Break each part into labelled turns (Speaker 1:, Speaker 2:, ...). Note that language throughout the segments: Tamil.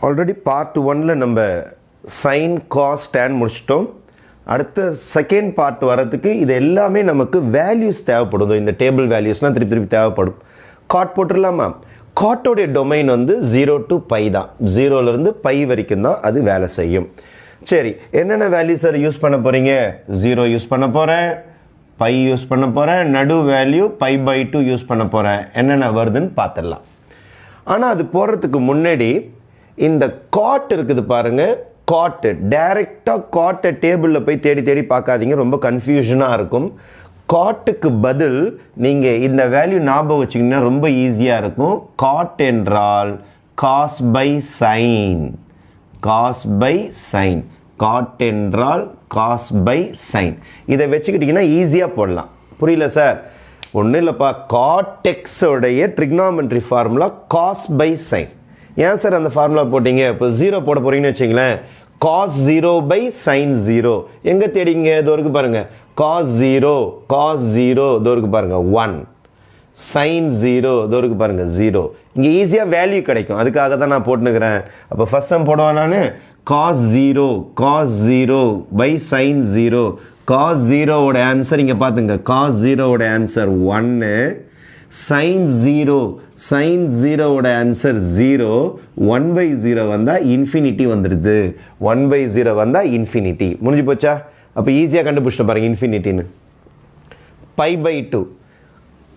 Speaker 1: ஆல்ரெடி பார்ட் 1ல் நம்ம சைன் காஸ் tan முடிச்சிட்டோம். அடுத்த செகண்ட் பார்ட் வரதுக்கு இது எல்லாமே நமக்கு வேல்யூஸ் தேவைப்படும். இந்த டேபிள் வேல்யூஸ்லாம் திருப்பி தேவைப்படும். காட் போட்டுடலாமா? காட்டோடைய டொமைன் வந்து 0 to π தான். 0லேருந்து π வரைக்கும் தான் அது வேலை செய்யும். சரி, என்னென்ன வேல்யூஸ் சார் யூஸ் பண்ண போகிறீங்க? 0 யூஸ் பண்ண போகிறேன், π யூஸ் பண்ண போகிறேன், நடு வேல்யூ π/2 யூஸ் பண்ண போகிறேன். என்னென்ன வருதுன்னு பார்த்துடலாம். ஆனால் அது போகிறதுக்கு முன்னாடி இந்த காட் இருக்குது பாருங்கள், காட்டு டைரெக்டாக காட்டை டேபிளில் போய் தேடி பார்க்காதீங்க, ரொம்ப கன்ஃபியூஷனாக இருக்கும். காட்டுக்கு பதில் நீங்கள் இந்த வேல்யூ ஞாபகம் வச்சிங்கன்னா ரொம்ப ஈஸியாக இருக்கும். காட் என்றால் cos by sine, cos by sine. Cot என்றால் காஸ் பை சைன். இதை வச்சுக்கிட்டிங்கன்னா ஈஸியாக போடலாம். புரியல சார்? ஒன்றும் இல்லைப்பா, காட் எக்ஸோடைய trigonometry formula cos by sine. ஏன் சார் அந்த ஃபார்முலா போட்டிங்க? இப்போ 0 போட போகிறீங்கன்னு வச்சிங்களேன், cos 0 by sin 0. எங்கே தேடிங்க? இதோ இருக்கு பாருங்கள், cos 0, cos 0 இதோ இருக்கு பாருங்கள் 1, sin 0 இதோ இருக்கு பாருங்கள் 0. இங்கே ஈஸியாக வேல்யூ கிடைக்கும், அதுக்காக தான் நான் போட்டுனுக்கிறேன். அப்போ ஃபர்ஸ்ட் சம் போடுவேன் நான், cos 0, cos 0 by sin 0. cos 0 ஓட ஆன்சர் இங்கே பார்த்துங்க, cos 0 ஓட ஆன்சர் 1, sin 0, sin 0 ஓட ஆன்சர் 0. 1/0 வந்தால் இன்ஃபினிட்டி வந்துடுது. 1/0 வந்தால் இன்ஃபினிட்டி. முடிஞ்சு போச்சா? அப்போ ஈஸியாக கண்டுபிடிச்சிட்டு பாருங்கள் இன்ஃபினிட்டின்னு. π/2,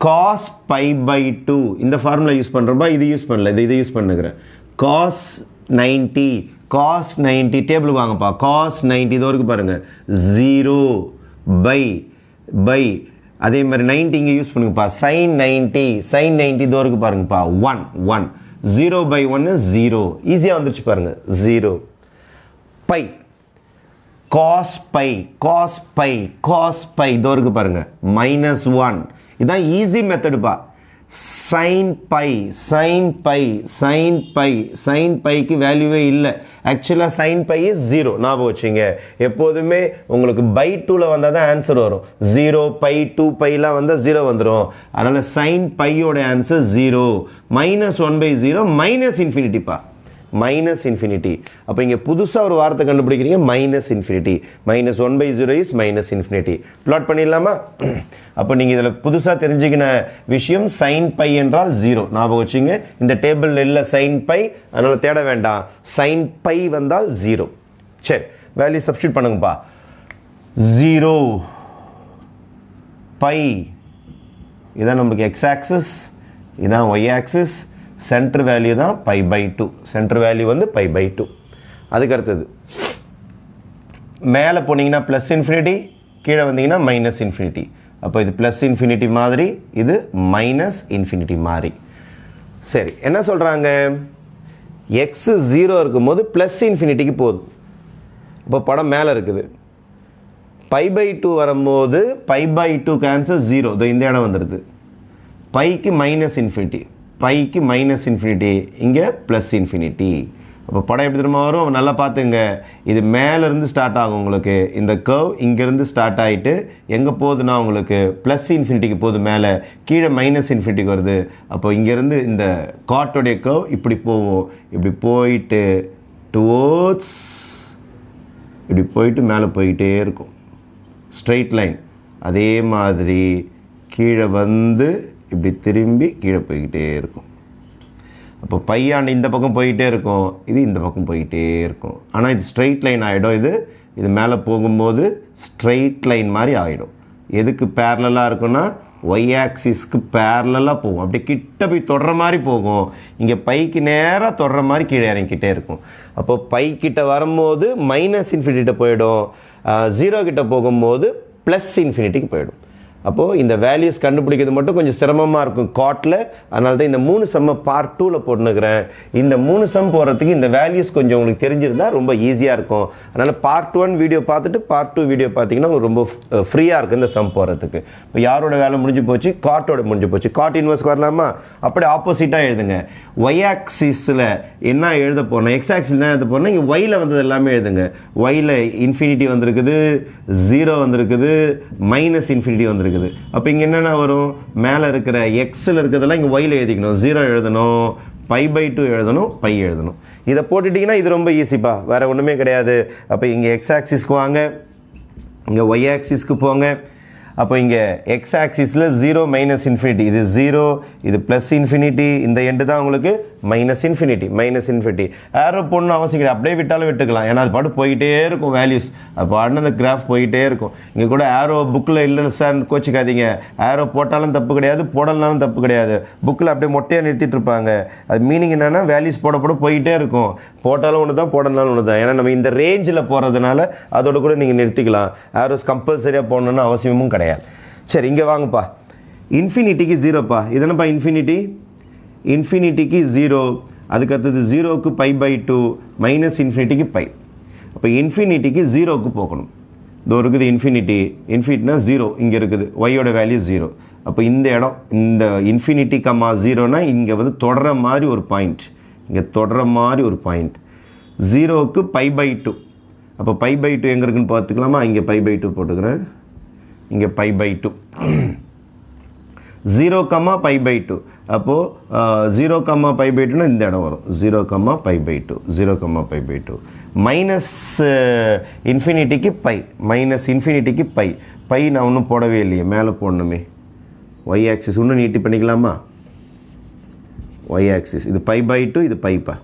Speaker 1: cos π/2 இந்த ஃபார்முலா யூஸ் பண்ணுறப்பா, இது யூஸ் பண்ணல, இதை யூஸ் பண்ணுகிறேன். cos 90, cos 90 டேபிளுக்கு வாங்கப்பா. cos 90 இதோ இருக்கு பாருங்கள் 0 பை அதே மாதிரி 90 இங்கே யூஸ் பண்ணுங்கப்பா. sin 90, sin 90 இதோ இருக்கு பாருங்கப்பா 1, 0/1 0. ஈஸியாக வந்துருச்சு பாருங்கள் 0. பை, cos π, cos π, cos π இதோ இருக்கு பாருங்கள் -1. இதுதான் ஈஸி மெத்தடுப்பா. sin π, sin π, sin π, sin πக்கு வேல்யூவே இல்லை. ஆக்சுவலாக sin π is 0. ஞாபகம் வச்சுங்க, எப்போதுமே உங்களுக்கு by2ல் வந்தால் தான் ஆன்சர் வரும். 0 π 2 πலாம் வந்தால் 0 வந்துடும். அதனால் sin πயோட ஆன்சர் 0. -1/0 மைனஸ் இன்ஃபினிட்டிப்பா, மைனஸ் இன்ஃபினிட்டி. அப்போ இங்கே புதுசாக ஒரு வார்த்தை கண்டுபிடிக்கிறீங்க, minus infinity. -1/0 is minus infinity. Plot பண்ணிடலாமா? அப்போ நீங்கள் இதில் புதுசாக தெரிஞ்சுக்கின விஷயம் sin π என்றால் 0. ஞாபகம் வச்சுங்க, இந்த டேபிள் இல்லை sin π, அதனால் தேட வேண்டாம். sin π வந்தால் 0. சரி, வேல்யூ சப்ஸ்டியூட் பண்ணுங்கப்பா. 0 π இதான் நம்மளுக்கு எக்ஸ் ஆக்சிஸ், இதான் ஒய் ஆக்சிஸ். சென்டர் வேல்யூ தான் π/2. சென்டர் வேல்யூ வந்து π/2. அதுக்கு அடுத்தது மேலே போனீங்கன்னா ப்ளஸ் இன்ஃபினிட்டி, கீழே வந்தீங்கன்னா மைனஸ் இன்ஃபினிட்டி. அப்போ இது ப்ளஸ் இன்ஃபினிட்டி மாதிரி, இது மைனஸ் இன்ஃபினிட்டி மாதிரி. சரி, என்ன சொல்கிறாங்க? எக்ஸு 0 இருக்கும்போது ப்ளஸ் இன்ஃபினிட்டிக்கு போகுது. இப்போ படம் மேலே இருக்குது. π/2 வரும்போது π/2 ஆன்சர் 0. இதோ இந்த இடம் வந்துடுது. Bike minus infinity, bike minus infinity, இங்கே ப்ளஸ் இன்ஃபினிட்டி. அப்போ படம் எப்படி திரும்ப வரும்? நல்லா பார்த்துங்க, இது மேலேருந்து ஸ்டார்ட் ஆகும் உங்களுக்கு. இந்த கர்வ் இங்கேருந்து ஸ்டார்ட் ஆகிட்டு எங்கே போகுதுன்னா உங்களுக்கு ப்ளஸ் இன்ஃபினிட்டிக்கு போகுது, மேலே கீழே மைனஸ் இன்ஃபினிட்டிக்கு வருது. அப்போ இங்கேருந்து இந்த காட்டோடைய கர்வ் இப்படி போகும், இப்படி போயிட்டு டுவோர்ட்ஸ், இப்படி போயிட்டு மேலே போய்கிட்டே இருக்கும், ஸ்ட்ரெயிட் லைன். அதே மாதிரி கீழே வந்து இப்படி திரும்பி கீழே போய்கிட்டே இருக்கும். அப்போ பையாண்டு இந்த பக்கம் போய்கிட்டே இருக்கும், இது இந்த பக்கம் போய்கிட்டே இருக்கும். ஆனால் இது ஸ்ட்ரெயிட் லைன் ஆகிடும். இது மேலே போகும்போது ஸ்ட்ரெயிட் லைன் மாதிரி ஆகிடும். எதுக்கு பேரலாக இருக்குன்னா ஒய் ஆக்சிஸ்க்கு பேரலாக போகும், அப்படி கிட்ட போய் தொடுற மாதிரி போகும். இங்கே பைக்கு நேராக தொடுற மாதிரி கீழே இறங்கிக்கிட்டே இருக்கும். அப்போ பை கிட்ட வரும்போது மைனஸ் இன்ஃபினிட்டிகிட்ட போயிடும், 0 கிட்ட போகும்போது ப்ளஸ் இன்ஃபினிட்டிக்கு போயிடும். அப்போது இந்த வேல்யூஸ் கண்டுபிடிக்கிறது மட்டும் கொஞ்சம் சிரமமாக இருக்கும் காட்டில். அதனால தான் இந்த 3 சம்மை பார்ட் 2ல் போட்டுனுக்கிறேன். இந்த 3 சம் போகிறதுக்கு இந்த வேல்யூஸ் கொஞ்சம் உங்களுக்கு தெரிஞ்சிருந்தால் ரொம்ப ஈஸியாக இருக்கும். அதனால் பார்ட் 1 வீடியோ பார்த்துட்டு பார்ட் 2 வீடியோ பார்த்தீங்கன்னா ரொம்ப ஃப்ரீயாக இருக்குது இந்த சம் போகிறதுக்கு. இப்போ யாரோட வேலை முடிஞ்சு போச்சு? காட்டோட முடிஞ்சு போச்சு. காட் இன்வெர்ஸ்க்கு வரலாமா? அப்படியே ஆப்போசிட்டாக எழுதுங்க. ஒய் ஆக்சிஸில் என்ன எழுத போகிறோம், எக்ஸ் ஆக்சிஸ் என்ன எழுத போகிறோம்னா இங்கே ஒயில் வந்தது எல்லாமே எழுதுங்க. ஒயில் இன்ஃபினிட்டி வந்திருக்குது, 0 வந்திருக்குது, மைனஸ் இன்ஃபினிட்டி வந்திருக்குது. அப்போ இங்கே என்னென்ன வரும்? மேலே இருக்கிற எக்ஸில் இருக்கிறதெல்லாம் இங்கே ஒயில் எழுதிக்கணும். 0 எழுதணும், π/2 எழுதணும், பை எழுதணும். இதை போட்டுட்டிங்கன்னா இது ரொம்ப ஈஸிப்பா, வேறு ஒன்றுமே கிடையாது. அப்போ இங்கே எக்ஸ் ஆக்சிஸ்க்கு வாங்க, இங்கே ஒய் ஆக்சிஸ்க்கு போங்க. அப்போ இங்கே எக்ஸ் ஆக்சிஸில் 0 மைனஸ் இன்ஃபினிட்டி, இது 0, இது ப்ளஸ் இன்ஃபினிட்டி, இந்த எண்டு தான் உங்களுக்கு மைனஸ் இன்ஃபினிட்டி. ஏரோ போடணும் அவசியம் கிடையாது, அப்படியே விட்டாலும் விட்டுக்கலாம். ஏன்னா அது பாட்டு போயிட்டே இருக்கும் வேல்யூஸ், அது பாட்டு அந்த கிராஃப் போயிட்டே இருக்கும். இங்கே கூட ஏரோ புக்கில் இல்லை சார் கோச்சிக்காதீங்க, ஏரோ போட்டாலும் தப்பு கிடையாது, போடலனாலும் தப்பு கிடையாது. புக்கில் அப்படியே மொட்டையாக நிறுத்திட்டு இருப்பாங்க. அது மீனிங் என்னென்னா வேல்யூஸ் போட போயிட்டே இருக்கும். போட்டாலும் ஒன்று தான், போடலனாலும் ஒன்று தான். ஏன்னா நம்ம இந்த ரேஞ்சில் போகிறதுனால அதோட கூட நீங்கள் நிறுத்திக்கலாம். ஏரோஸ் கம்பல்சரியாக போடணுன்னு அவசியமும் கிடையாது. சரி, இங்கே வாங்கப்பா. இன்ஃபினிட்டிக்கு 0ப்பா, இது என்னப்பா இன்ஃபினிட்டிக்கு 0, அதுக்கு அடுத்தது 0க்கு π/2 மைனஸ் இன்ஃபினிட்டிக்கு பை. அப்போ இன்ஃபினிட்டிக்கு 0க்கு போகணும். இதோ இருக்குது இன்ஃபினிட்டினா 0 இங்கே இருக்குது, ஒய்யோட வேல்யூ 0. அப்போ இந்த இடம், இந்த இன்ஃபினிட்டி கம்மா 0னா இங்கே வந்து தொடர மாதிரி ஒரு பாயிண்ட், இங்கே தொடர மாதிரி ஒரு பாயிண்ட். 0க்கு π/2, அப்போ π/2 எங்கே இருக்குன்னு பார்த்துக்கலாமா? இங்கே π/2 போட்டுக்கிறேன், இங்கே π/2. 0, π/2. அப்போது 0, π/2னா இந்த இடம் வரும். 0, π/2 மைனஸ் இன்ஃபினிட்டிக்கு பை நான் ஒன்றும் போடவே இல்லையே, மேலே போடணுமே. ஒய் ஆக்சிஸ் இன்னும் நீட்டி பண்ணிக்கலாமா? ஒய் ஆக்சிஸ் இது π/2, இது பைப்பா,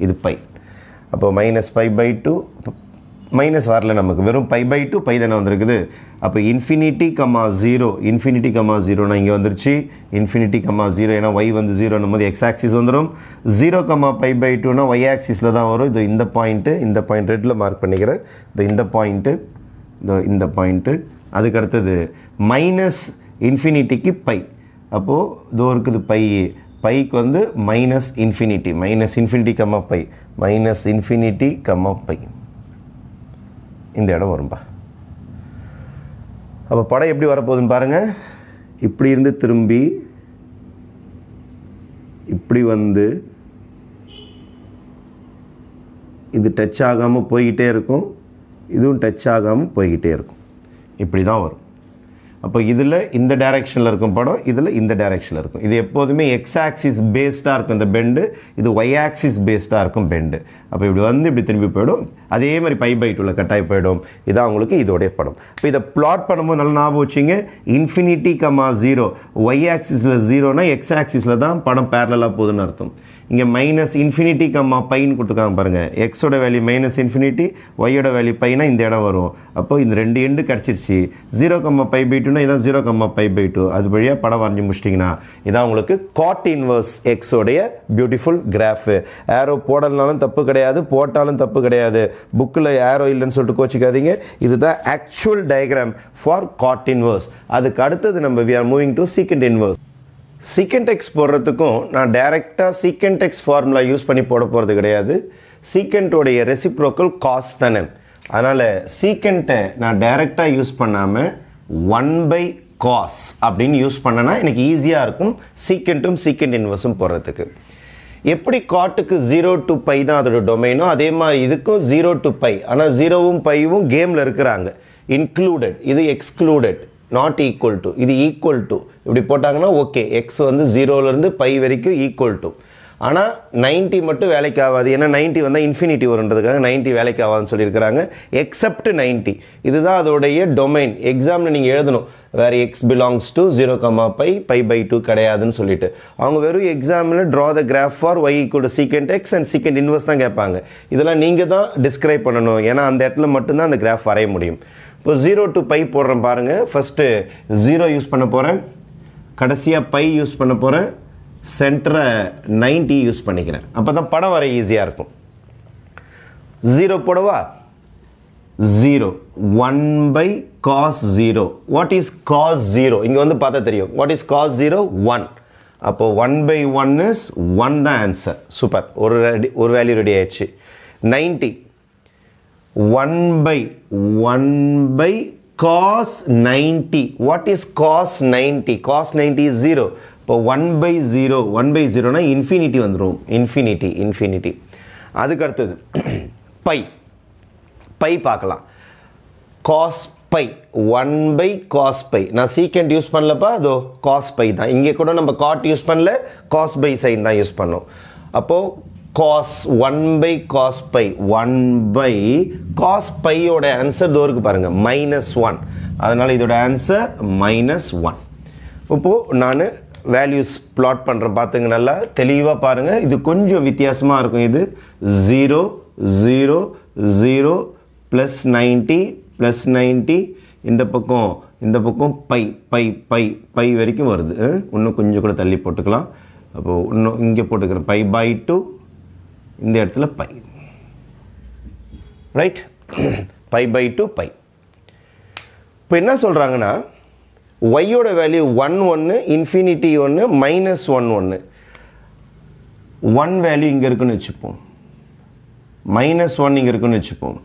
Speaker 1: இது பை. அப்போ மைனஸ் π/2, மைனஸ் வரல, நமக்கு வெறும் π/2 பை தானே வந்திருக்குது. அப்போ இன்ஃபினிட்டி கம்மா 0னா இங்கே வந்துருச்சு. இன்ஃபினிட்டி கம்மா 0, ஏன்னா ஒய் வந்து 0ன்னும் போது எக்ஸ் ஆக்சிஸ் வந்துடும். 0, π/2னா ஒய் ஆக்சிஸில் தான் வரும். இது இந்த பாயிண்ட் ரெட்டில் மார்க் பண்ணிக்கிறேன். இந்த பாயிண்ட்டு அதுக்கு அடுத்தது மைனஸ் இன்ஃபினிட்டிக்கு பை. அப்போது இதோ இருக்குது பைக்கு வந்து மைனஸ் இன்ஃபினிட்டி கம்மா பை இந்த இடம் வரும்பா. அப்போ படம் எப்படி வரப்போகுதுன்னு பாருங்கள். இப்படி இருந்து திரும்பி இப்படி வந்து இது டச் ஆகாமல் போய்கிட்டே இருக்கும், இதுவும் டச் ஆகாமல் போய்கிட்டே இருக்கும். இப்படி தான் வரும். அப்போ இதில் இந்த டைரெக்ஷனில் இருக்கும் படம், இதில் இந்த டைரெக்ஷனில் இருக்கும். இது எப்போதுமே எக்ஸ் ஆக்சிஸ் பேஸ்டாக இருக்கும் இந்த பெண்டு, இது ஒய் ஆக்சிஸ் பேஸ்டாக இருக்கும் பெண்டு. அப்போ இப்படி வந்து இப்படி திரும்பி போயிடும். அதே மாதிரி π/2 கட்டாயி போயிடும். இதான் உங்களுக்கு இதோடைய படம். இப்போ இதை பிளாட் பண்ணும்போது நல்லா ஞாபகம் வச்சுங்க. இன்ஃபினிட்டி கம்மா 0, ஒய் ஆக்சிஸில் 0னா எக்ஸ் ஆக்சிஸில் தான் படம் பேரலாக போகுதுன்னு அர்த்தம். இங்கே மைனஸ் இன்ஃபினிட்டி கம்மா பைன்னு கொடுத்துருக்காங்க பாருங்கள். எக்ஸோட வேல்யூ மைனஸ் இன்ஃபினிட்டி, ஒய்யோட வேல்யூ பைனா இந்த இடம் வரும். அப்போது இந்த ரெண்டு எண்டு கிடச்சிருச்சு. 0, π/2னா இதான் 0, π/2. அது வழியாக படம் வரைஞ்சி முடிச்சிட்டிங்கன்னா இதான் உங்களுக்கு காட் இன்வர்ஸ் எக்ஸோடைய பியூட்டிஃபுல் கிராஃபு. ஏரோ போடலனாலும் தப்பு கிடையாது, போட்டாலும் தப்பு கிடையாது. புக்கில் ஏரோ இல்லைன்னு சொல்லிட்டு கோச்சிக்காதீங்க. இதுதான் actual diagram for cot inverse. அதுக்கு அடுத்தது நம்ம we are moving to secant inverse. Secant x போடுறதுக்கும் நான் டைரெக்டாக சீக்கண்ட் எக்ஸ் ஃபார்முலா யூஸ் பண்ணி போட போகிறது கிடையாது. சீக்கண்ட்டோடைய ரெசிப்ரோக்கல் காஸ் தானே, அதனால் சீக்கண்ட்டை நான் டைரெக்டாக யூஸ் பண்ணாமல் 1/cos அப்படின்னு யூஸ் பண்ணனா எனக்கு ஈஸியாக இருக்கும் சீக்கண்ட்டும் சீக்கண்ட் இன்வர்ஸும் போடுறதுக்கு. எப்படி காட்டுக்கு 0 to π தான் அதோட டொமைனோ, அதே மாதிரி இதுக்கும் 0 to π. ஆனால் 0வும் πவும் கேமில் இருக்கிறாங்க. இன்க்ளூடட், இது எக்ஸ்க்ளூடட், நாட் ஈக்குவல் டு, இது ஈக்குவல் டு. இப்படி போட்டாங்கன்னா ஓகே, எக்ஸ் வந்து 0லேருந்து π வரைக்கும் ஈக்குவல் டு. ஆனால் 90 மட்டும் வேலைக்கு ஆகாது. ஏன்னா 90 வந்தால் இன்ஃபினிட்டி வருன்றதுக்காக 90 வேலைக்கு ஆகாதுன்னு சொல்லியிருக்கிறாங்க. எக்ஸப்ட் 90, இதுதான் அதோடைய டொமைன். எக்ஸாமில் நீங்கள் எழுதணும் வேறு எக்ஸ் பிலாங்ஸ் டு 0, π/2 கிடையாதுன்னு சொல்லிட்டு. அவங்க வெறும் எக்ஸாமில் draw the graph for y equal to secant x and secant inverse தான் கேட்பாங்க. இதெல்லாம் நீங்கள் தான் டிஸ்கிரைப் பண்ணணும், ஏன்னா அந்த இடத்துல மட்டும்தான் அந்த கிராஃப் வரைய முடியும். இப்போ 0 to π போடுறேன் பாருங்கள். ஃபஸ்ட்டு 0 யூஸ் பண்ண போகிறேன், கடைசியாக π யூஸ் பண்ண போகிறேன், சென்டரை 90 யூஸ் பண்ணிக்கிறேன். அப்போ தான் படம் வர ஈஸியாக இருக்கும். 0 போடவா? 0, 1/cos 0. What is cos 0? இங்கே வந்து பார்த்தா தெரியும். What is cos 0? 1. அப்போது 1/1 இஸ் 1 தான் ஆன்சர். சூப்பர், ஒரு வேல்யூ ரெடி ஆயிடுச்சு. 90, 1/cos 90. What is cos 90? cos 90 is 0. இப்போ 1/0னா இன்ஃபினிட்டி வந்துடும். இன்ஃபினிட்டி. அதுக்கு அடுத்தது பை பார்க்கலாம். cos π, 1/cos π. நான் சீக்கண்ட் யூஸ் பண்ணலப்பா, அதோ cos π தான். இங்கே கூட நம்ம காட் யூஸ் பண்ணல, cos by sin தான் யூஸ் பண்ணோம். அப்போது cos 1 by cos pi 1 by cos pi ஓட ஆன்சர் தோருக்கு பாருங்கள் -1. அதனால் இதோட ஆன்சர் -1. இப்போது நான் வேல்யூஸ் பிளாட் பண்ணுறேன் பார்த்துங்க, நல்லா தெளிவாக பாருங்கள். இது கொஞ்சம் வித்தியாசமாக இருக்கும். இது 0 0 0 +90 +90 இந்த பக்கம் பை பை பை பை வரைக்கும் வருது. இன்னும் கொஞ்சம் கூட தள்ளி போட்டுக்கலாம். அப்போது இன்னும் இங்கே போட்டுக்கிறேன் π/2, இந்த இடத்துல பை, ரைட், π/2 பை. இப்போ என்ன சொல்கிறாங்கன்னா ஒய்யோட வேல்யூ 1 1 இன்ஃபினிட்டி 1 -1 1 1 வேல்யூ இங்கே இருக்குன்னு வச்சுப்போம், -1 இங்கே இருக்குன்னு வச்சுப்போம்.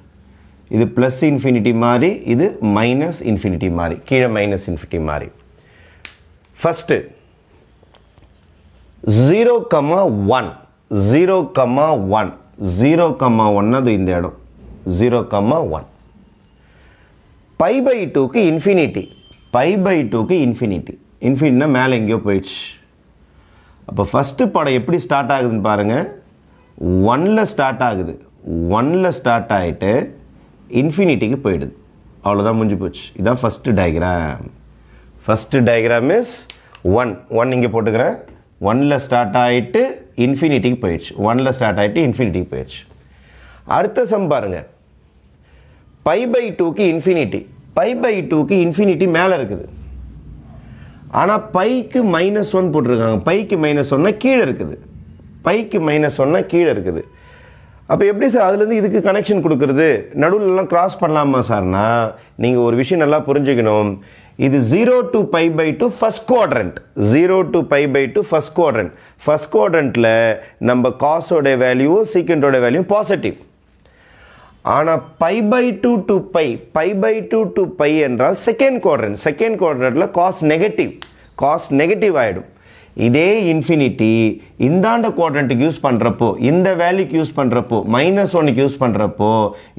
Speaker 1: இது ப்ளஸ் இன்ஃபினிட்டி மாதிரி, இது மைனஸ் இன்ஃபினிட்டி மாதிரி, கீழே மைனஸ் இன்ஃபினிட்டி மாதிரி. ஃபஸ்ட்டு 0,1 0,1 0,1 அது இந்த இடம் 0,1 π/2க்கு இன்ஃபினிட்டி, π/2க்கு இன்ஃபினிட்டி, இன்ஃபினிட்டினா மேலே எங்கேயோ போயிடுச்சு. அப்போ ஃபஸ்ட்டு படம் எப்படி ஸ்டார்ட் ஆகுதுன்னு பாருங்கள். 1ல் ஸ்டார்ட் ஆகுது, 1ல் ஸ்டார்ட் ஆகிட்டு இன்ஃபினிட்டிக்கு போயிடுது. அவ்வளோதான், முடிஞ்சு போச்சு. இதுதான் first diagram. First diagram is 1 இங்கே போட்டுக்கிறேன். 1ல் ஸ்டார்ட் ஆகிட்டு இன்ஃபினிட்டிக்கு போயிடுச்சு, 1ல் ஸ்டார்ட் ஆகிட்டு இன்ஃபினிட்டிக்கு போயிடுச்சு. அடுத்த சம் பாருங்கள், π/2க்கு இன்ஃபினிட்டி, π/2க்கு இன்ஃபினிட்டி மேலே இருக்குது. ஆனால் பைக்கு -1 போட்டிருக்காங்க. பைக்கு -1 கீழே இருக்குது, பைக்கு -1 கீழே இருக்குது. அப்போ எப்படி சார் அதுலேருந்து இதுக்கு கனெக்ஷன் கொடுக்குறது, நடுவில்லாம் கிராஸ் பண்ணலாமா சார்னா, நீங்கள் ஒரு விஷயம் நல்லா புரிஞ்சுக்கணும். இது 0 to π/2 first quadrant, 0 to π/2 first quadrant. First குவாட்ரண்ட்டில் நம்ம காஸோட வேல்யூ சீக்கண்டோட வேல்யூ பாசிட்டிவ். ஆனால் π/2 to π/2 to π என்றால் செகண்ட் குவாட்ரண்ட். செகண்ட் குவாட்ரண்ட்டில் காஸ் நெகட்டிவ் ஆகிடும். இதே இன்ஃபினிட்டி இந்தாண்ட குவாட்ரண்ட்டுக்கு யூஸ் பண்ணுறப்போ, இந்த வேல்யூக்கு யூஸ் பண்ணுறப்போ, -1க்கு யூஸ் பண்ணுறப்போ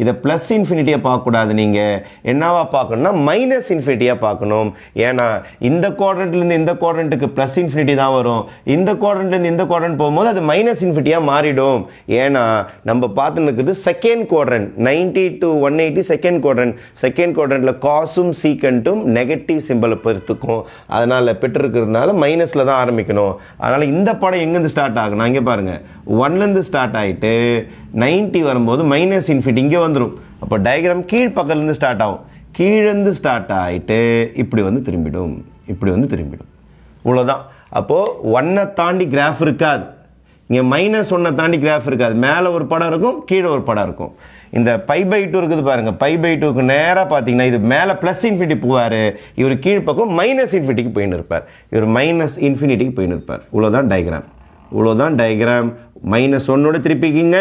Speaker 1: இதை ப்ளஸ் இன்ஃபினிட்டியாக பார்க்கக்கூடாது. நீங்கள் என்னவா பார்க்கணும்னா மைனஸ் இன்ஃபினிட்டியாக பார்க்கணும். ஏன்னா இந்த குவாட்ரண்ட்லேருந்து இந்த குவாட்ரண்ட்டுக்கு ப்ளஸ் இன்ஃபினிட்டி தான் வரும். இந்த குவாட்ரண்ட்லேருந்து இந்த குவாட்ரண்ட் போகும்போது அது மைனஸ் இன்ஃபினிட்டியாக மாறிடும். ஏன்னா நம்ம பார்த்துன்னு இருக்குது second quadrant, 90 to 180 second quadrant. Second குவாட்ரண்ட்டில் காசும் சீக்கண்ட்டும் நெகட்டிவ் சிம்பிளை பொறுத்துக்கும். அதனால் பெற்றிருக்கிறதுனால மைனஸில் தான் ஆரம்பிக்கும். அதனால் இந்த படம் எங்கேருந்து ஸ்டார்ட் ஆகும், இங்கே பாருங்கள், 1லேருந்து ஸ்டார்ட் ஆகிட்டு 90 வரும்போது மைனஸ் இன்ஃபினிட்டி இங்கே வந்துடும். அப்போ டயக்ராம் கீழ் பக்கத்துலேருந்து ஸ்டார்ட் ஆகும். கீழேருந்து ஸ்டார்ட் ஆகிட்டு இப்படி வந்து திரும்பிடும், இவ்வளோதான். அப்போது 1 தாண்டி கிராஃப் இருக்காது, இங்கே -1 தாண்டி கிராஃப் இருக்காது. மேலே ஒரு படம் இருக்கும், கீழே ஒரு படம் இருக்கும். இந்த π/2 இருக்குது பாருங்கள், π/2க்கு நேராக பார்த்தீங்கன்னா இது மேலே ப்ளஸ் இன்ஃபினிட்டி போவார், இவர் கீழ்ப்பக்கம் மைனஸ் இன்ஃபினிட்டிக்கு போயின்னு இருப்பார், இவர் மைனஸ் இன்ஃபினிட்டிக்கு போயின்னு இருப்பார். இவ்வளோதான் டயக்ராம், -1 திருப்பிக்கிங்க,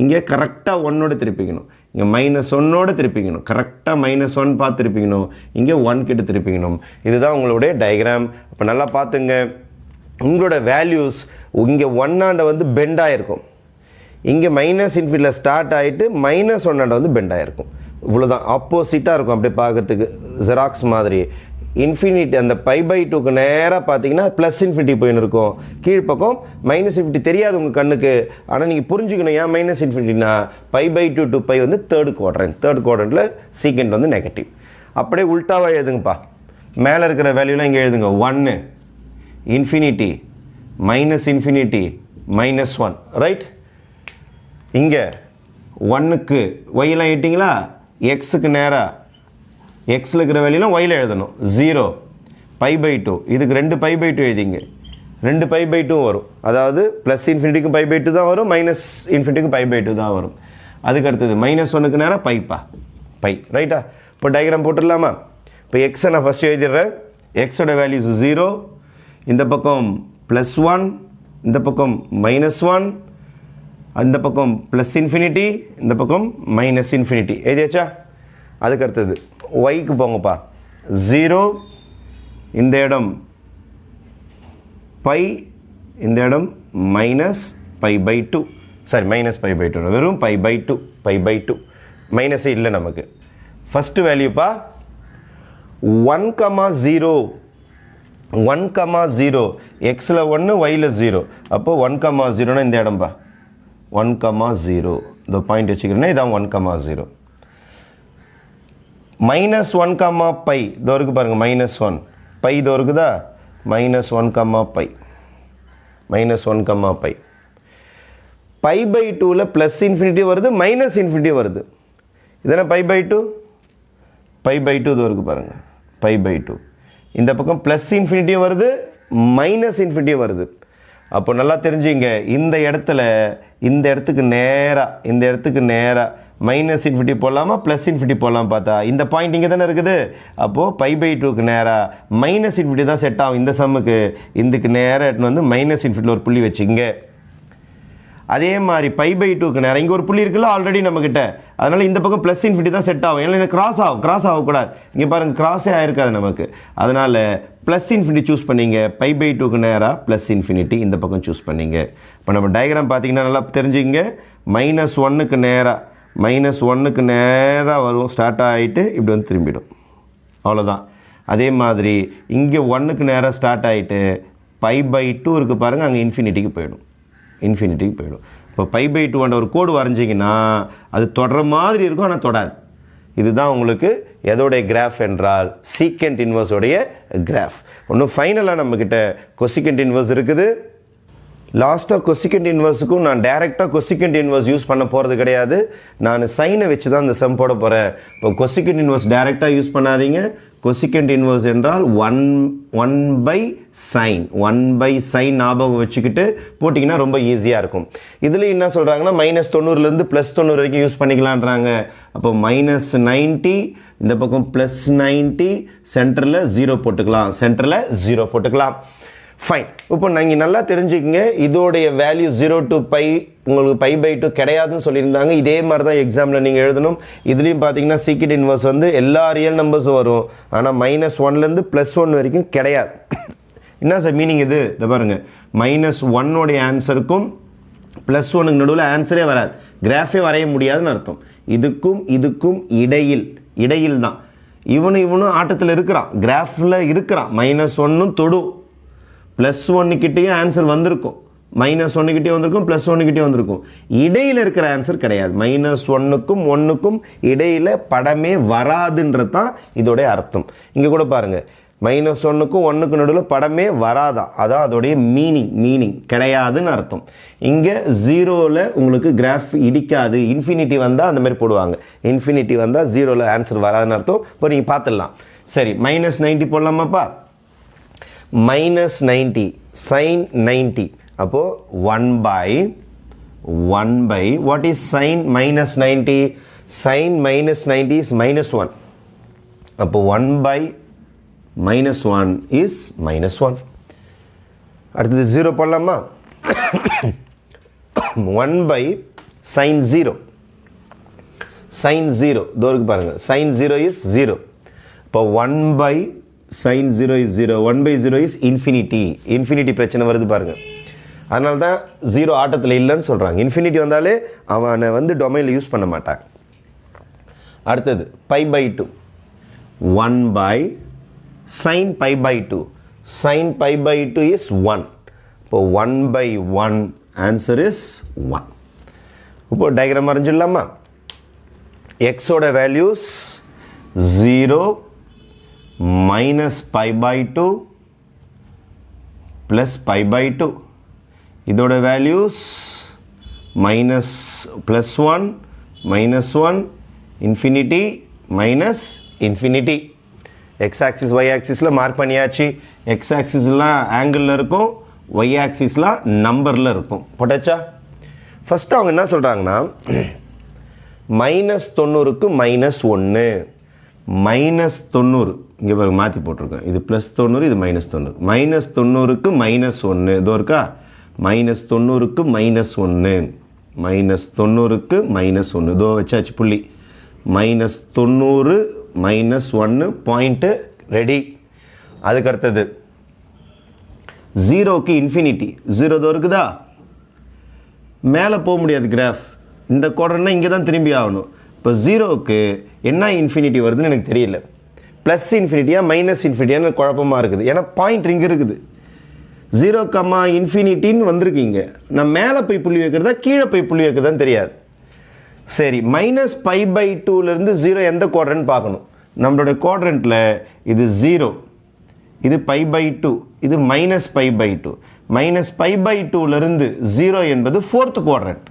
Speaker 1: இங்கே கரெக்டாக 1 திருப்பிக்கணும், இங்கே -1 திருப்பிக்கணும், கரெக்டாக -1 பார்த்து திருப்பிக்கணும், இங்கே 1 கிட்ட திருப்பிக்கணும். இதுதான் உங்களுடைய டயக்ராம். இப்போ நல்லா பார்த்துங்க, உங்களோட வேல்யூஸ் இங்கே 1 வந்து பெண்ட் ஆகிருக்கும், இங்கே மைனஸ் இன்ஃபினிட்டியில் ஸ்டார்ட் ஆகிட்டு -1 வந்து பெண்ட் ஆகிருக்கும். இவ்வளோதான், ஆப்போசிட்டாக இருக்கும். அப்படியே பார்க்கறதுக்கு ஜெராக்ஸ் மாதிரி. இன்ஃபினிட்டி அந்த π/2க்கு நேராக பார்த்தீங்கன்னா ப்ளஸ் இன்ஃபினிட்டி போயின்னு இருக்கும், கீழ்ப்பக்கம் மைனஸ் இன்ஃபினிட்டி தெரியாது உங்கள் கண்ணுக்கு. ஆனால் நீங்கள் புரிஞ்சுக்கணும் ஏன் மைனஸ் இன்ஃபினிட்டினா, π/2 to π வந்து தேர்ட் குவாட்ரண்ட்டில் சீக்கண்ட் வந்து நெகட்டிவ். அப்படியே உல்ட்டாவாக எழுதுங்கப்பா, மேலே இருக்கிற வேல்யூலாம் இங்கே எழுதுங்க. 1 இன்ஃபினிட்டி -இன்ஃபினிட்டி -1, ரைட். இங்கே 1க்கு ஒய்லாம் எழுதிங்களா, எக்ஸுக்கு நேராக எக்ஸில் இருக்கிற வேல்யூலாம் ஒயில் எழுதணும். 0 π/2, இதுக்கு 2 π/2 எழுதிங்க, 2 π/2 வரும். அதாவது ப்ளஸ் இன்ஃபினிட்டிக்கு π/2 தான் வரும், மைனஸ் இன்ஃபினிட்டிக்கு π/2 தான் வரும். அதுக்கு அடுத்தது -1க்கு நேராக பை, ரைட்டா. இப்போ டயக்ராம் போட்டுடலாமா? இப்போ எக்ஸை நான் ஃபஸ்ட்டு எழுதிடுறேன். எக்ஸோட வேல்யூஸ் 0, இந்த பக்கம் +1, இந்த பக்கம் -1, அந்த பக்கம் ப்ளஸ் இன்ஃபினிட்டி, இந்த பக்கம் மைனஸ் இன்ஃபினிட்டி எழுதியாச்சா? அதுக்கு அடுத்தது ஒய்க்கு போங்கப்பா. 0, இந்த இடம் பை, இந்த இடம் -π/2, சாரி -π/2, வெறும் π/2 மைனஸே இல்லை நமக்கு. ஃபஸ்ட்டு வேல்யூப்பா 1,0 1,0 எக்ஸில் 1 ஒயில் 0 அப்போது 1,0னா இந்த இடம்பா 1,0 இந்த பாயிண்ட் வச்சுக்கிறேன்னா இதான் 1,0 -1, இதோ இருக்குது பாருங்கள் -1 பை இதோ இருக்குதா -1, -1, π/2ல் ப்ளஸ் இன்ஃபினிட்டி வருது மைனஸ் இன்ஃபினிட்டி வருது இதெல்லாம் π/2 இதோ இருக்குது பாருங்கள் π/2 இந்த பக்கம் ப்ளஸ் இன்ஃபினிட்டியும் வருது மைனஸ் இன்ஃபினிட்டியும் வருது அப்போ நல்லா தெரிஞ்சுங்க இந்த இடத்துக்கு நேராக மைனஸ் இன்ஃபினிட்டி போடலாமா ப்ளஸ் இன்ஃபினிட்டி போடலாம் பார்த்தா இந்த பாயிண்ட் இங்கே தானே இருக்குது அப்போது π/2க்கு நேராக மைனஸ் இன்ஃபினிட்டி தான் செட் ஆகும் இந்த சம்முக்கு இதுக்கு நேராக எடுத்துன்னு வந்து மைனஸ் இன்ஃபினிட்டியில் ஒரு புள்ளி வச்சுங்க அதே மாதிரி π/2க்கு நேரம் இங்கே ஒரு புள்ளி இருக்குல்ல ஆல்ரெடி நம்மக்கிட்ட அதனால் இந்த பக்கம் ப்ளஸ் இன்ஃபினிட்டி தான் செட் ஆகும் ஏன்னா கிராஸ் ஆகக்கூடாது இங்கே பாருங்கள் கிராஸே ஆகிருக்காது நமக்கு அதனால் ப்ளஸ் இன்ஃபினிட்டி சூஸ் பண்ணிங்க π/2க்கு நேராக ப்ளஸ் இன்ஃபினிட்டி இந்த பக்கம் சூஸ் பண்ணிங்க இப்போ நம்ம டயக்ராம் பார்த்தீங்கன்னா நல்லா தெரிஞ்சுங்க -1க்கு நேராக வரும் ஸ்டார்ட் ஆகிட்டு இப்படி வந்து திரும்பிடும் அவ்வளோதான் அதே மாதிரி இங்கே 1க்கு நேராக ஸ்டார்ட் ஆகிட்டு π/2 இருக்குது பாருங்கள் அங்கே இன்ஃபினிட்டிக்கு போயிடும் இப்போ π/2 ஒரு கோடு வரைஞ்சிங்கன்னா அது தொடர மாதிரி இருக்கும் ஆனால் தொடாது இதுதான் உங்களுக்கு எதோடைய கிராஃப் என்றால் சீக்கண்ட் இன்வர்ஸோடைய கிராஃப் ஒன்றும் ஃபைனலாக நம்மக்கிட்ட கொசிக்கண்ட் இன்வர்ஸ் இருக்குது லாஸ்ட்டாக கொசிக்கண்ட் இன்வர்ஸுக்கும் நான் டைரெக்டாக கொசிக்கண்ட் இன்வர்ஸ் யூஸ் பண்ண போகிறது கிடையாது நான் சைனை வச்சு தான் இந்த சம் போட போகிறேன் இப்போ கொசிக்கண்ட் இன்வர்ஸ் டைரெக்டாக யூஸ் பண்ணாதீங்க கொசிக்கண்ட் இன்வர்ஸ் என்றால் 1/sin ஞாபகம் வச்சுக்கிட்டு போட்டிங்கன்னா ரொம்ப ஈஸியாக இருக்கும் இதில் என்ன சொல்கிறாங்கன்னா -90லேருந்து +90 வரைக்கும் யூஸ் பண்ணிக்கலான்றாங்க அப்போ -90 இந்த பக்கம் +90 சென்டரில் 0 போட்டுக்கலாம் ஃபைன் இப்போ நீங்கள் நல்லா தெரிஞ்சுக்கங்க இதோடைய வேல்யூ 0 to π உங்களுக்கு π/2 கிடையாதுன்னு சொல்லியிருந்தாங்க இதே மாதிரி தான் எக்ஸாமில் நீங்கள் எழுதணும் இதுலேயும் பார்த்தீங்கன்னா சீக்கண்ட் இன்வர்ஸ் வந்து எல்லா ரியல் நம்பர்ஸும் வரும் ஆனால் -1லேருந்து +1 வரைக்கும் கிடையாது என்ன சார் மீனிங் இது இதை பாருங்கள் -1 ஆன்சருக்கும் +1க்கு நடுவில் ஆன்சரே வராது கிராஃபே வரைய முடியாதுன்னு அர்த்தம் இதுக்கும் இடையில் தான் இவனும் ஆட்டத்தில் இருக்கிறான் கிராஃபில் இருக்கிறான் -1 தொடும் +1 கிட்டேயும் ஆன்சர் வந்திருக்கும் -1 கிட்டே வந்திருக்கும் +1 கிட்டே வந்திருக்கும் இடையில் இருக்கிற ஆன்சர் கிடையாது -1க்கும் 1க்கும் இடையில் படமே வராதுன்றது தான் இதோடைய அர்த்தம் இங்கே கூட பாருங்கள் -1க்கும் 1க்கும் நடுவில் படமே வராதான் அதான் அதோடைய மீனிங் கிடையாதுன்னு அர்த்தம் இங்கே 0ல் உங்களுக்கு கிராஃப் இடிக்காது இன்ஃபினிட்டி வந்தால் அந்த மாதிரி போடுவாங்க இன்ஃபினிட்டி வந்தால் 0ல் ஆன்சர் வராதுன்னு அர்த்தம் இப்போ நீங்கள் பார்த்துடலாம் சரி -90 போடலாமாப்பா -90 sin 90 அப்போ 1/1 what is sin -90 sin -90 is -1 அப்போ 1/-1 is -1 அடுத்தது 0 போடலாமா 1/sin 0 தோருக்கு பாருங்க sin 0 is 0 இப்போ 1/sin 0 is 0 1/0 is infinity பிரச்சனை வருது பாருங்க அதனால தான் 0 ஆட்டத்தில் இல்லைன்னு சொல்கிறாங்க இன்ஃபினிட்டி வந்தாலே அவனை வந்து டொமைனில் யூஸ் பண்ண மாட்டாங்க அடுத்தது π/2 1/sin π/2 sin π/2 is 1 இப்போ 1/1 ஆன்சர் இஸ் 1 இப்போ டயக்ராம் வரைஞ்சிடலாமா எக்ஸோட வேல்யூஸ் 0 -π/2 plus π/2 இதோட values -+1 -1 infinity -infinity x axis y ஆக்சிஸில் மார்க் பண்ணியாச்சு எக்ஸ் ஆக்சிஸ்லாம் ஆங்கிளில் இருக்கும் ஒய் ஆக்சிஸ்லாம் நம்பரில் இருக்கும் போட்டாச்சா ஃபஸ்ட்டு அவங்க என்ன சொல்கிறாங்கன்னா -90க்கு -1 -90 இங்கே பாருங்க மாற்றி போட்டிருக்கேன் இது +90 இது -90 -90க்கு -1 இதோ இருக்கா -90க்கு -1 -90க்கு -1 இதோ வச்சாச்சு புள்ளி -90 -1 பாயிண்ட்டு ரெடி அதுக்கடுத்தது 0க்கு இன்ஃபினிட்டி 0 இதோ இருக்குதா மேலே போக முடியாது கிராஃப் இந்த கோடர்னா இங்கே தான் திரும்பி ஆகணும் இப்போ 0க்கு என்ன இன்ஃபினிட்டி வருதுன்னு எனக்கு தெரியல ப்ளஸ் இன்ஃபினிட்டியா மைனஸ் இன்ஃபினிட்டியான்னு குழப்பமாக இருக்குது. ஏன்னா பாயிண்ட் இங்கே இருக்குது, 0, இன்ஃபினிட்டின்னு வந்திருக்கீங்க. நான் மேலே போய் புள்ளி வைக்கிறதா கீழே போய் புள்ளி வைக்கிறதான்னு தெரியாது. சரி, -π/2லேருந்து 0 எந்த குவாட்ரண்ட் பார்க்கணும். நம்மளுடைய குவாட்ரண்ட்டில் இது 0, இது π/2, இது -π/2. -π/2லேருந்து 0 என்பது 4th குவாட்ரண்ட்.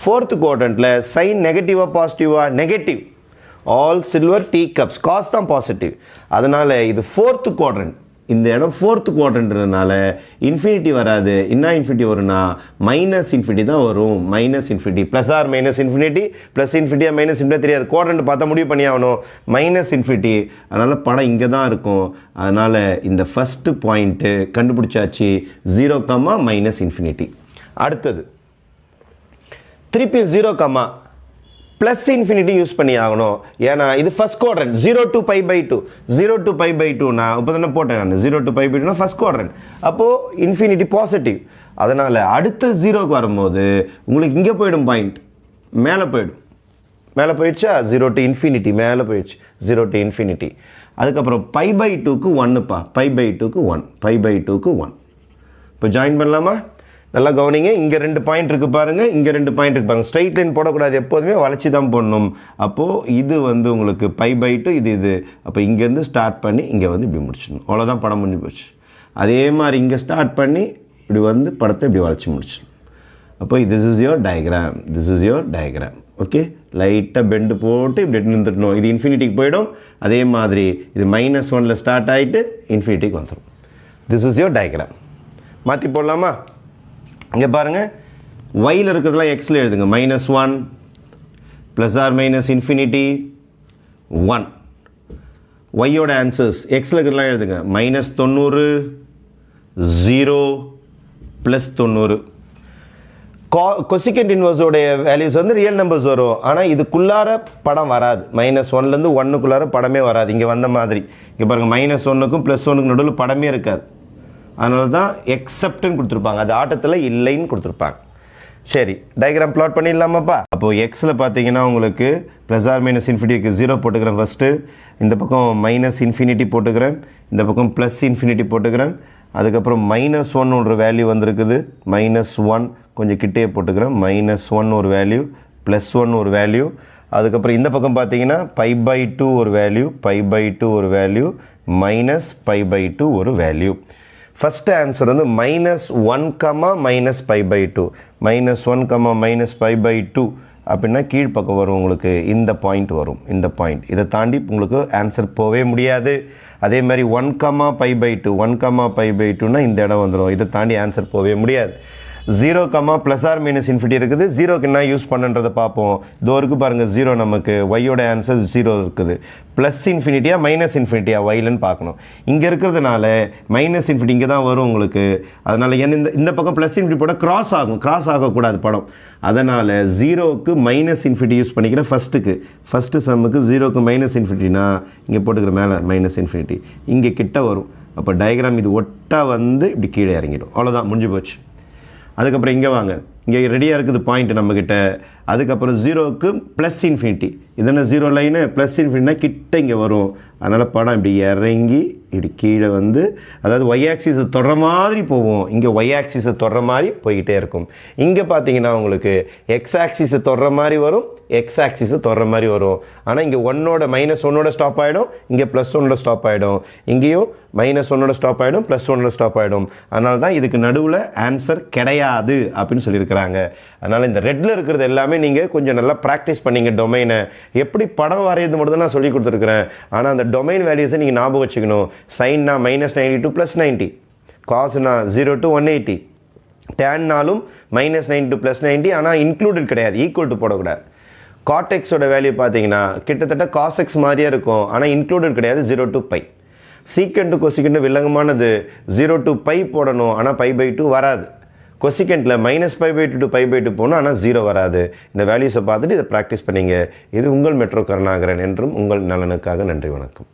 Speaker 1: 4th குவாட்ரண்ட்டில் சைன் நெகட்டிவாக பாசிட்டிவா? Negative. All silver tea cups, cos தான் பாசிட்டிவ். அதனால் இது 4th குவாட்ரண்ட். இந்த இடம் 4th குவாட்ரண்ட்னால இன்ஃபினிட்டி வராது. என்ன இன்ஃபினிட்டி வரும்னா மைனஸ் இன்ஃபினிட்டி தான் வரும். Minus infinity, plus or minus infinity, plus இன்ஃபினிட்டியா மைனஸ் இன்ஃபினிட்டி தெரியாது. குவாட்ரண்ட் பார்த்தா முடிவு பண்ணி ஆகணும். மைனஸ் இன்ஃபினிட்டி, அதனால் படம் இங்கே தான் இருக்கும். அதனால் இந்த ஃபஸ்ட்டு பாயிண்ட்டு கண்டுபிடிச்சாச்சு, 0, மைனஸ் இன்ஃபினிட்டி. அடுத்தது திருப்பி 0, ப்ளஸ் இன்ஃபினிட்டி யூஸ் பண்ணி ஆகணும். ஏன்னா இது ஃபஸ்ட் குவாட்ரண்ட். 0 to π/2, 0 to π/2னா இப்போ தானே போட்டேன் நான். 0 to π/2னா ஃபஸ்ட் குவாட்ரண்ட். அப்போது இன்ஃபினிட்டி பாசிட்டிவ். அதனால் அடுத்த 0க்கு வரும்போது உங்களுக்கு இங்கே போயிடும், பாயிண்ட் மேலே போயிடும். மேலே போயிடுச்சா? 0 to இன்ஃபினிட்டி மேலே போயிடுச்சு. 0 to இன்ஃபினிட்டி. அதுக்கப்புறம் π/2க்கு 1ப்பா. π/2க்கு 1, π/2க்கு 1. இப்போ ஜாயின் பண்ணலாமா? நல்லா கவனிங்க. இங்கே 2 பாயிண்ட் இருக்குது பாருங்கள், இங்கே 2 பாயிண்ட் இருக்குது பாருங்கள். ஸ்ட்ரைட் லைன் போடக்கூடாது, எப்போதுமே வளைச்சி தான் போடணும். அப்போது இது வந்து உங்களுக்கு π/2, இது. அப்போ இங்கேருந்து ஸ்டார்ட் பண்ணி இங்கே வந்து இப்படி முடிச்சிடணும். அவ்வளோதான், படம் முடிஞ்சு போச்சு. அதே மாதிரி இங்கே ஸ்டார்ட் பண்ணி இப்படி வந்து படத்தை இப்படி வளைச்சி முடிச்சிடணும். அப்போ this is your diagram, this is your diagram. Okay, லைட்டாக பெண்டு போட்டு இப்படி நின்றுட்டணும். இது இன்ஃபினிட்டிக்கு போயிடும். அதே மாதிரி இது -1ல் ஸ்டார்ட் ஆகிட்டு இன்ஃபினிட்டிக்கு வந்துடும். This is your diagram. மாற்றி போடலாமா? இங்கே பாருங்கள், ஒயில் இருக்கிறதுலாம் எக்ஸில் எழுதுங்க. -1 ப்ளஸ் ஆர் மைனஸ் இன்ஃபினிட்டி 1. ஒய்யோட ஆன்சர்ஸ் எக்ஸில் இருக்கிறதுலாம் எழுதுங்க. -90, 0, +90. கொசிகண்ட் இன்வர்ஸோடைய வேல்யூஸ் வந்து ரியல் நம்பர்ஸ் வரும். ஆனால் இதுக்குள்ளார படம் வராது. -1லேருந்து 1க்குள்ளார படமே வராது. இங்கே வந்த மாதிரி இங்கே பாருங்கள், -1க்கும் +1க்கும் நடுவில் படமே இருக்காது. அதனால தான் எக்ஸப்ட்னு கொடுத்துருப்பாங்க. அது ஆட்டத்தில் இல்லைன்னு கொடுத்துருப்பாங்க. சரி, டயக்ராம் பிளாட் பண்ணிடலாமாப்பா? அப்போது எக்ஸில் பார்த்தீங்கன்னா உங்களுக்கு ப்ளஸ் ஆர் மைனஸ் இன்ஃபினிட்டிக்கு 0 போட்டுக்கிறேன் ஃபஸ்ட்டு. இந்த பக்கம் மைனஸ் இன்ஃபினிட்டி போட்டுக்கிறேன். இந்த பக்கம் ப்ளஸ் இன்ஃபினிட்டி போட்டுக்கிறேன். அதுக்கப்புறம் -1 ஒரு வேல்யூ வந்திருக்குது. -1 கொஞ்சம் கிட்டே போட்டுக்கிறேன். -1 ஒரு வேல்யூ, +1 ஒரு வேல்யூ. அதுக்கப்புறம் இந்த பக்கம் பார்த்தீங்கன்னா π/2 ஒரு வேல்யூ, π/2 ஒரு வேல்யூ, -π/2 ஒரு வேல்யூ. ஃபஸ்ட் ஆன்சர் வந்து -1, -π/2. -1, -π/2 அப்படின்னா கீழ்ப்பக்கம் வரும் உங்களுக்கு. இந்த பாயிண்ட் வரும், இந்த பாயிண்ட். இதை தாண்டி உங்களுக்கு ஆன்சர் போகவே முடியாது. அதே மாதிரி 1, π/2, 1, π/2னா இந்த இடம் வந்துடும். இதை தாண்டி ஆன்சர் போகவே முடியாது. 0, ப்ளஸ் ஆர் மைனஸ் இன்ஃபினிட்டி இருக்குது. 0க்கு என்ன யூஸ் பண்ணுன்றதை பார்ப்போம். இதோ இருக்குது பாருங்கள் 0. நமக்கு ஒய்யோட ஆன்சர் 0 இருக்குது. ப்ளஸ் இன்ஃபினிட்டியா மைனஸ் இன்ஃபினிட்டியா ஒய்லன்னு பார்க்கணும். இங்கே இருக்கிறதுனால மைனஸ் இன்ஃபினிட்டி இங்கே தான் வரும் உங்களுக்கு. அதனால் இந்த பக்கம் ப்ளஸ் இன்ஃபினிட்டி போட கிராஸ் ஆகும். கிராஸ் ஆகக்கூடாது படம். அதனால் 0க்கு மைனஸ் இன்ஃபினிட்டி யூஸ் பண்ணிக்கிறேன் ஃபஸ்ட்டுக்கு. ஃபஸ்ட்டு சம்முக்கு 0க்கு மைனஸ் இன்ஃபினிட்டினா இங்கே போட்டுக்கிற மேலே மைனஸ் இன்ஃபினிட்டி இங்கே கிட்ட வரும். அப்போ டயக்ராம் இது ஒட்டா வந்து இப்படி கீழே இறங்கிடும். அவ்வளோதான், முடிஞ்சு போச்சு. அதுக்கப்புறம் இங்கே வாங்க, இங்கே ரெடியாக இருக்குது பாயிண்ட் நம்மக்கிட்ட. அதுக்கப்புறம் 0க்கு ப்ளஸ் இன்ஃபினிட்டி. இதென்ன 0 லைனு, ப்ளஸ் இன்ஃபினிட்டினா கிட்ட இங்கே வரும். அதனால் படம் இப்படி இறங்கி இப்படி கீழே வந்து, அதாவது ஒய் ஆக்சிஸை தொடர மாதிரி போவோம். இங்கே ஒய் ஆக்சிஸை தொடர மாதிரி போய்கிட்டே இருக்கும். இங்கே பார்த்தீங்கன்னா உங்களுக்கு எக்ஸ் ஆக்சிஸை தொடர மாதிரி வரும், எக்ஸ் ஆக்சிஸை தொடர மாதிரி வரும். ஆனால் இங்கே -1ஓட ஸ்டாப் ஆகிடும், இங்கே +1ஓட ஸ்டாப் ஆகிடும். இங்கேயும் -1ஓட ஸ்டாப் ஆகிடும், +1ஓட ஸ்டாப் ஆகிடும். அதனால தான் இதுக்கு நடுவில் ஆன்சர் கிடையாது அப்படின்னு சொல்லியிருக்கிறாங்க. அதனால் இந்த ரெட்டில் இருக்கிறது எல்லாமே நீங்கள் கொஞ்சம் நல்லா ப்ராக்டிஸ் பண்ணிங்க. டொமைனை எப்படி படம் வரையிறது மட்டும் தான் நான் சொல்லி கொடுத்துருக்குறேன். ஆனால் அந்த டொமைன் வேல்யூஸை நீங்கள் ஞாபகம் வச்சுக்கணும். சைன்னா -90 to +90, காசுனா 0 to 180, டேன்னாலும் -90 to +90. ஆனால் இன்க்ளூடட் கிடையாது, ஈக்குவல் டு போடக்கூடாது. காட்டெக்ஸோட வேல்யூ பார்த்தீங்கன்னா கிட்டத்தட்ட காசெக்ஸ் மாதிரியே இருக்கும். ஆனால் இன்க்ளூடட் கிடையாது, 0 to π. சீக்கண்ட் கொசிக்கண்ட் வில்லங்கமானது 0 to π போடணும். ஆனால் π/2 வராது. கொசிகெண்ட்டில் -π/2 to π/2 போகணும். ஆனால் 0 வராது. இந்த வேல்யூஸை பார்த்துட்டு இதை ப்ராக்டிஸ் பண்ணிங்க. இது உங்கள் மெட்ரோ கருணாகரன் என்றும் உங்கள் நலனுக்காக. நன்றி, வணக்கம்.